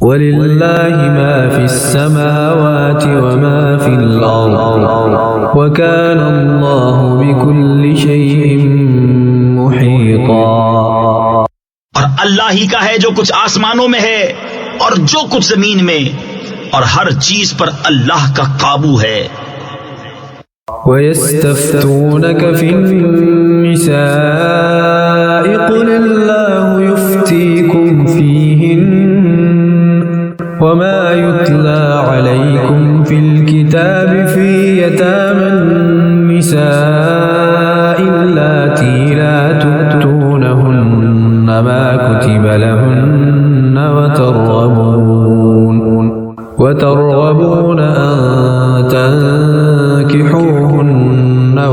وَلِلَّهِ مَا فِي السَّمَاوَاتِ وَمَا فِي الْأَرْضِ وَكَانَ اللَّهُ بِكُلِّ شَيْءٍ مُحِيطًا۔ اور اللہ ہی کا ہے جو کچھ آسمانوں میں ہے اور جو کچھ زمین میں، اور ہر چیز پر اللہ کا قابو ہے۔ وَيَسْتَفْتُونَكَ فِي النِّسَاءِ قُلِ اللَّهُ يُفْتِيكُمْ فِيهِنَّ وَمَا يُتْلَى عَلَيْكُمْ فِي الْكِتَابِ فِي يَتَامَى النِّسَاءِ اللَّاتِي لَا تُؤْتُونَهُنَّ مَا كُتِبَ لَهُنَّ وترغبون أن تنكحوهن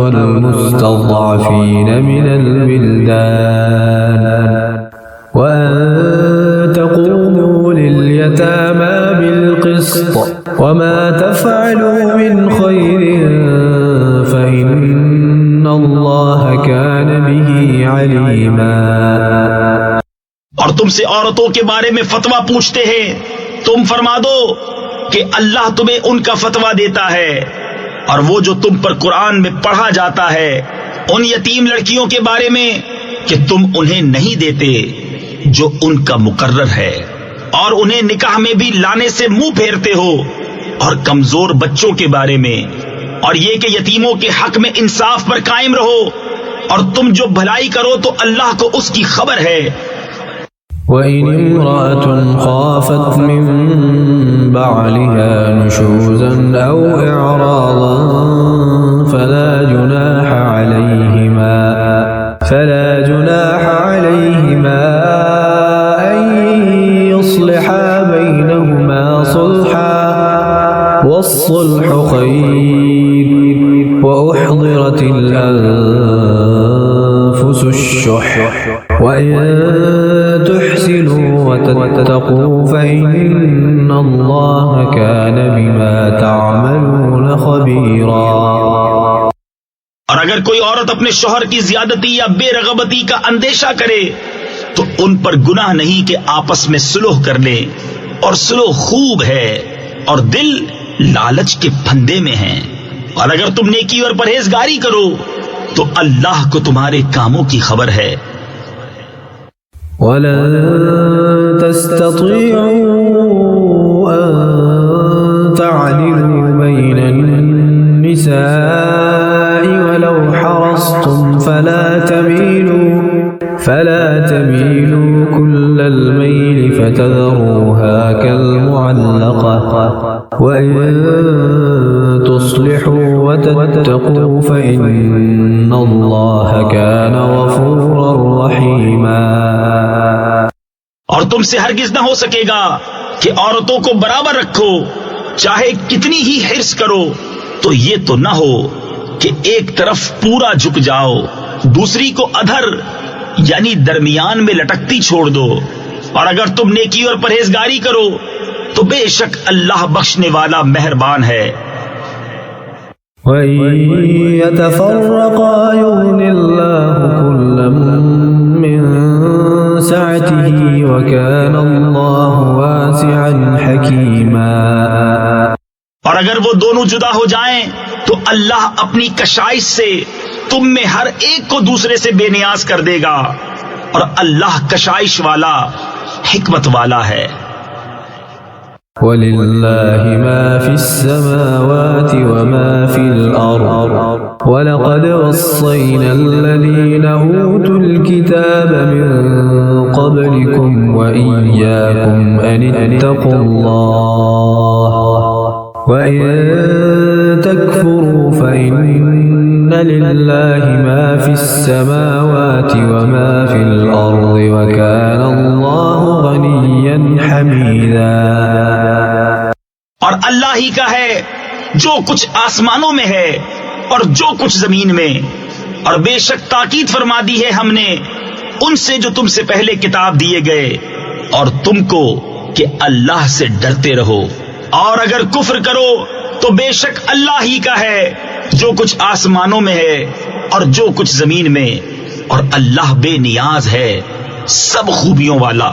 والمستضعفين من الولدان وأن تقوموا لليتامى بالقسط وما تفعلوا من خير فإن الله كان به عليما۔ اور تم سے عورتوں کے بارے میں فتویٰ پوچھتے ہیں، تم فرما دو کہ اللہ تمہیں ان کا فتویٰ دیتا ہے، اور وہ جو تم پر قرآن میں پڑھا جاتا ہے ان یتیم لڑکیوں کے بارے میں کہ تم انہیں نہیں دیتے جو ان کا مقرر ہے، اور انہیں نکاح میں بھی لانے سے منہ پھیرتے ہو، اور کمزور بچوں کے بارے میں، اور یہ کہ یتیموں کے حق میں انصاف پر قائم رہو، اور تم جو بھلائی کرو تو اللہ کو اس کی خبر ہے۔ وَإِنِ امْرَأَةٌ خَافَتْ مِنْ بَعْلِهَا نُشُوزًا أَوْ إِعْرَاضًا فَلَا جُنَاحَ عَلَيْهِمَا أَنْ يُصْلِحَا بَيْنَهُمَا صُلْحًا وَالصُّلْحُ خَيْرٌ وَأُحْضِرَتِ الْأَنفُسُ الشُّحَّ وَإِن تُحْسِنُوا وَتَتَّقُوا فَإِنَّ اللَّهَ كَانَ بِمَا تَعْمَلُونَ خَبِيرًا۔ اور اگر کوئی عورت اپنے شوہر کی زیادتی یا بے رغبتی کا اندیشہ کرے تو ان پر گناہ نہیں کہ آپس میں صلح کر لیں، اور صلح خوب ہے، اور دل لالچ کے پھندے میں ہیں، اور اگر تم نیکی اور پرہیزگاری کرو تو اللہ کو تمہارے کاموں کی خبر ہے۔ وَلَن تَسْتَطِيعُوا أَن تَعْدِلُوا بَيْنَ النِّسَاءِ وَلَوْ حَرَصْتُمْ فَلَا تَمِيلُوا كُلَّ الْمَيْلِ فَتَذَرُوهَا كَالْمُعَلَّقَةِ وَإِن تُصْلِحُوا وَتَتَّقُوا فَإِنَّ اللَّهَ كَانَ غَفُورًا رَحِيمًا۔ اور تم سے ہرگز نہ ہو سکے گا کہ عورتوں کو برابر رکھو، چاہے کتنی ہی حرص کرو، تو یہ تو نہ ہو کہ ایک طرف پورا جھک جاؤ، دوسری کو ادھر یعنی درمیان میں لٹکتی چھوڑ دو، اور اگر تم نیکی اور پرہیزگاری کرو تو بے شک اللہ بخشنے والا مہربان ہے۔ وَإِن يَتَفَرَّقَا يُغْنِ اللَّهُ كُلًّا مِّن سَعَتِهِ وَكَانَ اللَّهُ وَاسِعًا حَكِيمًا۔ اور اگر وہ دونوں جدا ہو جائیں تو اللہ اپنی کشائش سے تم میں ہر ایک کو دوسرے سے بے نیاز کر دے گا، اور اللہ کشائش والا حکمت والا ہے۔ وَلِلَّهِ مَا فِي السَّمَاوَاتِ وَمَا فِي الْأَرْضِ وَلَقَدْ وَصَّيْنَا الَّذِينَ أُوتُوا الْكِتَابَ مِنْ قَبْلِكُمْ وَإِيَّاكُمْ أَنِ اتَّقُوا اللَّهَ وَإِن تَكْفُرُوا فَإِنَّ لِلَّهِ مَا فِي السَّمَاوَاتِ وَمَا فِي الْأَرْضِ وَكَانَ اللَّهُ غَنِيًّا حَمِيدًا۔ اور اللہ ہی کا ہے جو کچھ آسمانوں میں ہے اور جو کچھ زمین میں، اور بے شک تاکید فرما دی ہے ہم نے ان سے جو تم سے پہلے کتاب دیے گئے، اور تم کو کہ اللہ سے ڈرتے رہو، اور اگر کفر کرو تو بے شک اللہ ہی کا ہے جو کچھ آسمانوں میں ہے اور جو کچھ زمین میں، اور اللہ بے نیاز ہے سب خوبیوں والا۔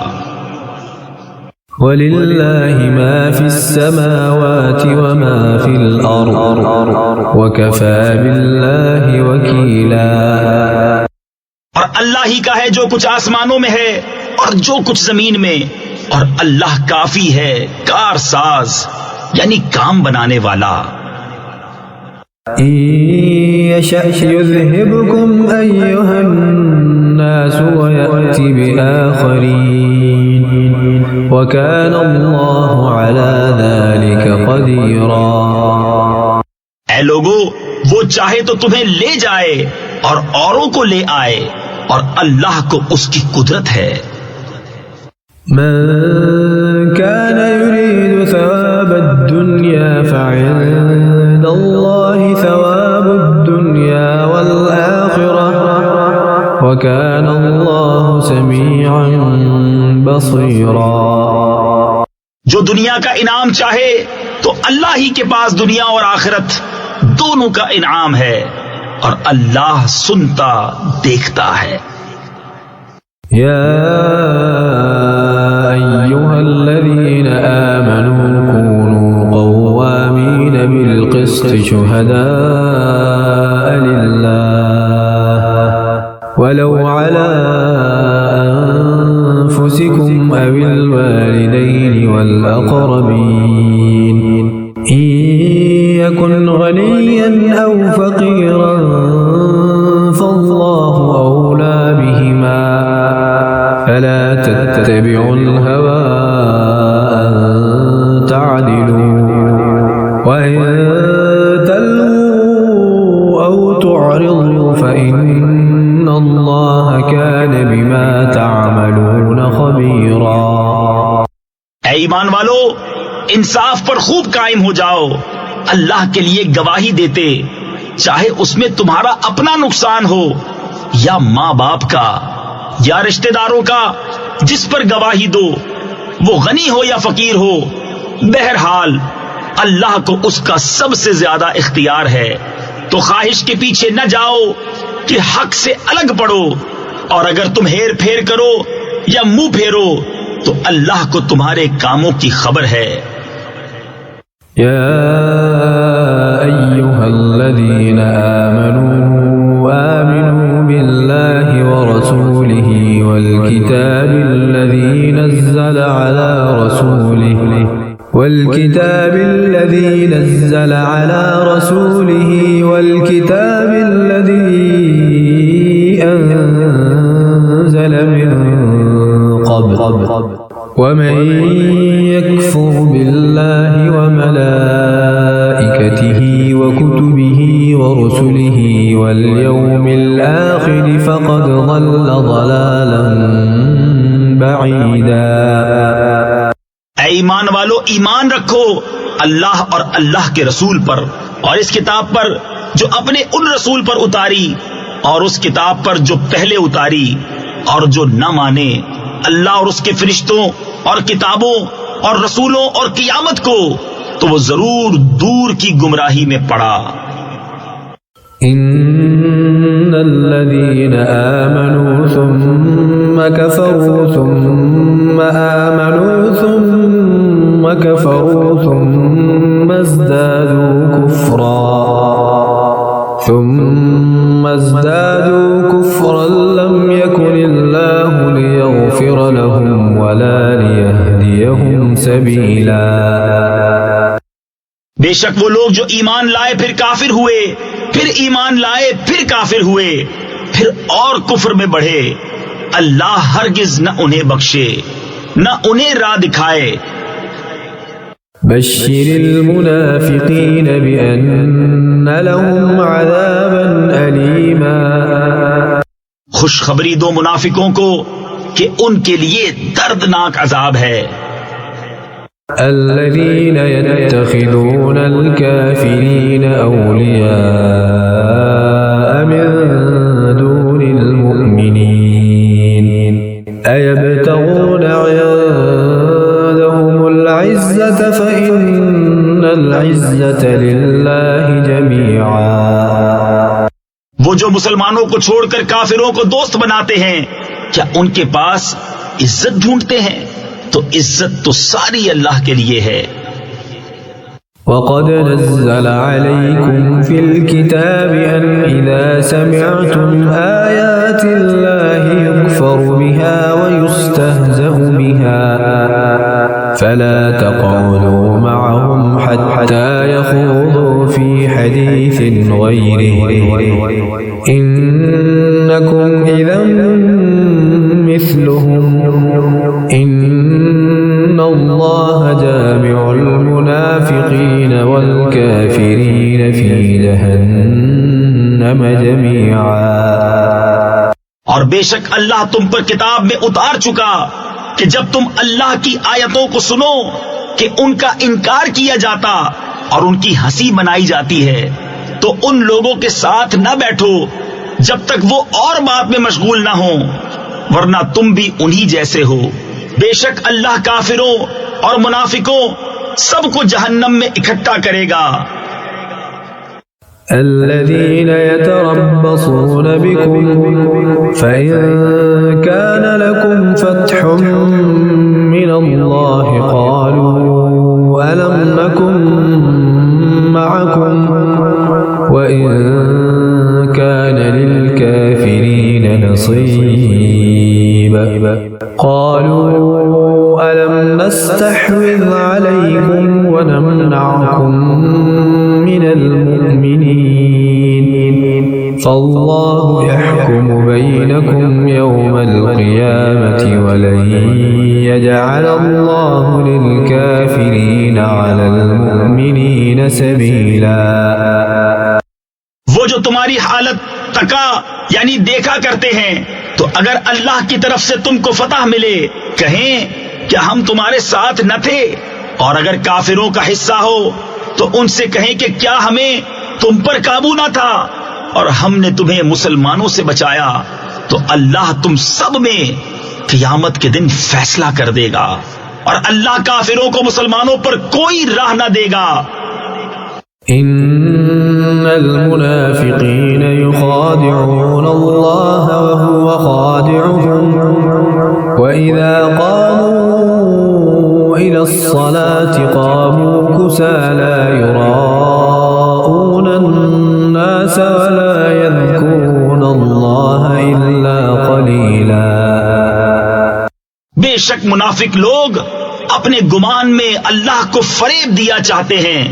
وَلِلَّهِ مَا فِي السَّمَاوَاتِ وَمَا فِي الْأَرْضِ وَكَفَى بِاللَّهِ وَكِيلًا. اور اللہ ہی کا ہے جو کچھ آسمانوں میں ہے اور جو کچھ زمین میں، اور اللہ کافی ہے کار ساز یعنی کام بنانے والا. إِن يَشَأْ يُذْهِبْكُمْ أَيُّهَا النَّاسُ وَيَأْتِ بِآخَرِينَ وَكَانَ اللَّهُ عَلَى ذَلِكَ قَدِيرًا. اے لوگو، وہ چاہے تو تمہیں لے جائے اور اوروں کو لے آئے، اور اللہ کو اس کی قدرت ہے. من كان يريد ثواب الدنيا فعند الله ثواب الدنيا والآخرة وكان الله سميعا بصيرا. جو دنیا کا انعام چاہے تو اللہ ہی کے پاس دنیا اور آخرت دونوں کا انعام ہے، اور اللہ سنتا دیکھتا ہے. يا أيها الذين آمنوا كونوا قوامين بالقسط شهداء لله ولو على أنفسكم أو الوالدين والأقربين إن يكن غنيا أو فقيرا فالله أولى بهما فلا تتبعوا الهوى أن تعدلوا وإن تلووا أو تعرضوا فإن الله كان بما تعملون خبيرا. اے ایمان والو، انصاف پر خوب قائم ہو جاؤ، اللہ کے لیے گواہی دیتے، چاہے اس میں تمہارا اپنا نقصان ہو یا ماں باپ کا یا رشتہ داروں کا جس پر گواہی دو، وہ غنی ہو یا فقیر ہو، بہرحال اللہ کو اس کا سب سے زیادہ اختیار ہے. تو خواہش کے پیچھے نہ جاؤ کہ حق سے الگ پڑو، اور اگر تم ہیر پھیر کرو یا منہ پھیرو تو اللہ کو تمہارے کاموں کی خبر ہے. يا أيها الذين آمنوا بالله ورسوله والكتاب الذي نزل على رسوله والكتاب الذي أنزل من قبل ومن يكفر بالله وملائكته وكتبه ورسله واليوم الآخر فقد ضل ضلالا بعيدا. اے ایمان والو، ایمان رکھو اللہ اور اللہ کے رسول پر، اور اس کتاب پر جو اپنے ان رسول پر اتاری، اور اس کتاب پر جو پہلے اتاری، اور جو نہ مانے اللہ اور اس کے فرشتوں اور کتابوں اور رسولوں اور قیامت کو تو وہ ضرور دور کی گمراہی میں پڑا. ان الذين آمنوا ثم كفروا ثم آمنوا ثم كفروا ثم ازدادوا كفرا لم يكن الله ليغفر لهم ولا ليهديهم سبيلا. بے شک وہ لوگ جو ایمان لائے پھر کافر ہوئے، پھر ایمان لائے پھر کافر ہوئے، پھر اور کفر میں بڑھے، اللہ ہرگز نہ انہیں بخشے نہ انہیں راہ دکھائے. بشر المنافقين بأن لهم عذابا أليما. خوشخبری دو منافقوں کو کہ ان کے لیے دردناک عذاب ہے. الذين يتخذون الكافرين أولياء من دون المؤمنين أيبتغون عندهم العزة فإن العزة لله جميعا. وہ جو مسلمانوں کو چھوڑ کر کافروں کو دوست بناتے ہیں، کیا ان کے پاس عزت ڈھونڈتے ہیں؟ تو عزت تو ساری اللہ کے لیے ہے۔ وقد نزل عليكم في الكتاب أن إذا سمعتم آيات الله يكفر بها ويستهزأ بها فلا تقعدوا معهم حتى يخوضوا في حديث غيره إنكم إذا مثلهم إن الله جامع المنافقين والكافرين في جهنم جميعا۔ اور بے شک اللہ تم پر کتاب میں اتار چکا کہ جب تم اللہ کی آیتوں کو سنو کہ ان کا انکار کیا جاتا اور ان کی ہنسی منائی جاتی ہے تو ان لوگوں کے ساتھ نہ بیٹھو جب تک وہ اور بات میں مشغول نہ ہوں، ورنہ تم بھی انہی جیسے ہو۔ بے شک اللہ کافروں اور منافقوں سب کو جہنم میں اکٹھا کرے گا۔ الذين يتربصون بكم فإن كان لكم فتح من الله قالوا ألم نكن معكم وإن كان للكافرين نصيب قالوا ألم نستحوذ عليكم ونمنعكم من المؤمنين فالله يحكم بينكم يوم القيامة ولن يجعل الله للكافرين على المؤمنين سبيلا۔ وہ جو تمہاری حالت تکا یعنی دیکھا کرتے ہیں تو اگر اللہ کی طرف سے تم کو فتح ملے کہیں کہ ہم تمہارے ساتھ نہ تھے، اور اگر کافروں کا حصہ ہو تو ان سے کہیں کہ کیا ہمیں تم پر قابو نہ تھا اور ہم نے تمہیں مسلمانوں سے بچایا، تو اللہ تم سب میں قیامت کے دن فیصلہ کر دے گا، اور اللہ کافروں کو مسلمانوں پر کوئی راہ نہ دے گا۔ ان المنافقین یخادعون اللہ وهو خادعهم وإذا قاموا إلى الصلاة قاموا كسالى يراءون الناس ولا يذكرون الله إلا قليلا۔ بے شک منافق لوگ اپنے گمان میں اللہ کو فریب دیا چاہتے ہیں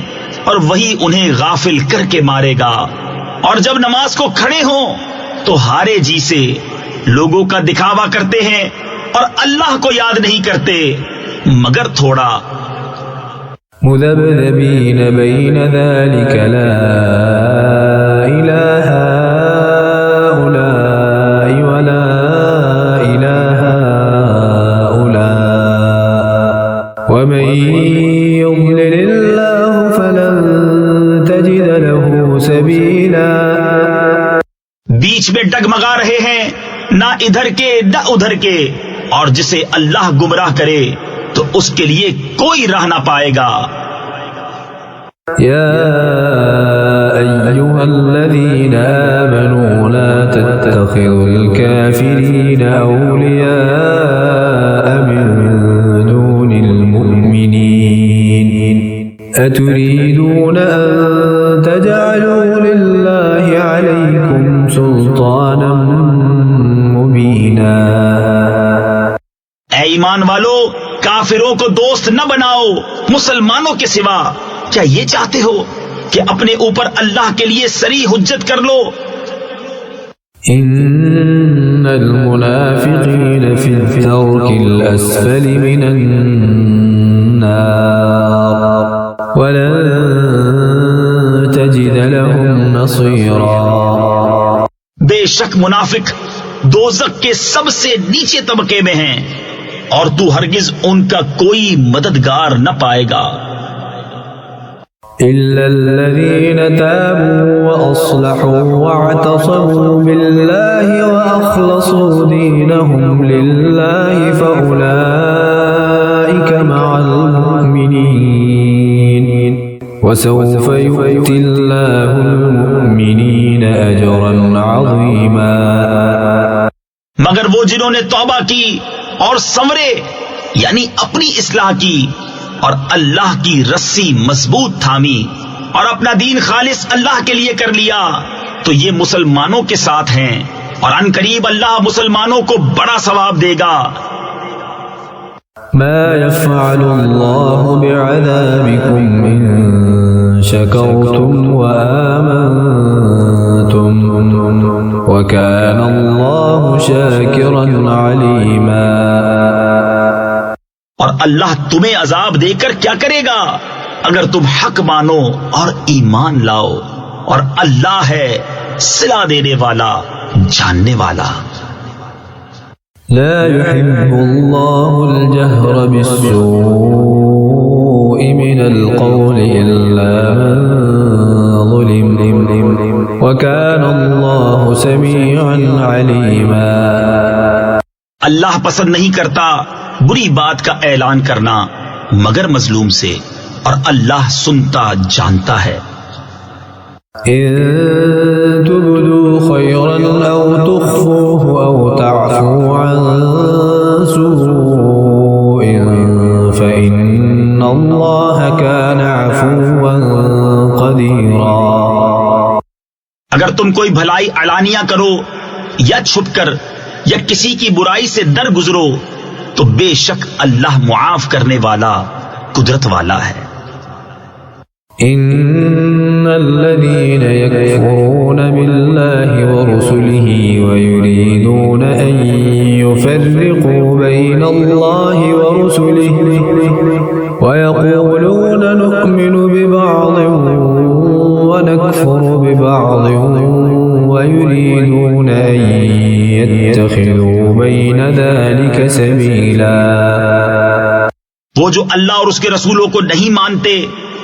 اور وہی انہیں غافل کر کے مارے گا، اور جب نماز کو کھڑے ہوں تو ہارے جی سے لوگوں کا دکھاوا کرتے ہیں اور اللہ کو یاد نہیں کرتے مگر تھوڑا۔ مذبذبین بین ذلک لا الہ هؤلاء ولا الہ هؤلاء ومن يضلل اللہ فلن تجد له سبیلا۔ بیچ میں ڈگمگا رہے ہیں، نہ ادھر کے نہ ادھر کے، اور جسے اللہ گمراہ کرے تو اس کے لیے کوئی راہ نہ پائے گا۔ یا ایھا الذین آمنوا لا تتخذوا الکافرین اولیاء من دون المؤمنین اتريدون أن تجعلوا لله عليكم سلطانا مبينا۔ اے ایمان والو، کافروں کو دوست نہ بناؤ مسلمانوں کے سوا۔ کیا یہ چاہتے ہو کہ اپنے اوپر اللہ کے لیے صریح حجت کر لو؟ ان المنافقین فی الدرک الاسفل من النار ولن تجد لهم نصيرا۔ بے شک منافق دوزخ کے سب سے نیچے طبقے میں ہیں اور تو ہرگز ان کا کوئی مددگار نہ پائے گا۔ إلا الذين تابوا وأصلحوا واعتصموا بالله وأخلصوا دينهم لله فأولئك مع المؤمنين وسوف يؤتي الله المؤمنين أجرا عظيما۔ مگر وہ جنہوں نے توبہ کی اور سنورے یعنی اپنی اصلاح کی اور اللہ کی رسی مضبوط تھامی اور اپنا دین خالص اللہ کے لیے کر لیا تو یہ مسلمانوں کے ساتھ ہیں، اور ان قریب اللہ مسلمانوں کو بڑا ثواب دے گا۔ ما يفعل الله بعذابكم إن شكرتم وآمنتم وكان الله شاكرا عليما۔ اور اللہ تمہیں عذاب دے کر کیا کرے گا اگر تم حق مانو اور ایمان لاؤ، اور اللہ ہے صلہ دینے والا جاننے والا۔ لا يحب الله الجهر بالسوء من القول إلا من ظلم وكان الله سميعا عليما۔ اللہ پسند نہیں کرتا بری بات کا اعلان کرنا مگر مظلوم سے، اور اللہ سنتا جانتا ہے۔ إن تبدوا خيرا أو تخفوه أو تعفوا عن سوء فإن الله كان عفوا قديرا۔ اگر تم کوئی بھلائی اعلانیہ کرو یا چھپ کر یا کسی کی برائی سے در گزرو تو بے شک اللہ معاف کرنے والا قدرت والا ہے۔ إن الذين يكفرون بالله ورسله ويريدون أن يفرقوا بين الله ورسله ويقولون نؤمن ببعض ونكفر ببعض ويريدون أن يتخذوا بين ذلك سبيلا۔ وہ جو اللہ اور اس کے رسولوں کو نہیں مانتے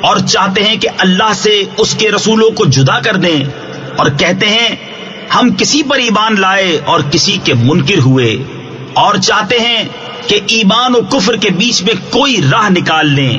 اور چاہتے ہیں کہ اللہ سے اس کے رسولوں کو جدا کر دیں، اور کہتے ہیں ہم کسی پر ایمان لائے اور کسی کے منکر ہوئے، اور چاہتے ہیں کہ ایمان و کفر کے بیچ میں کوئی راہ نکال لیں،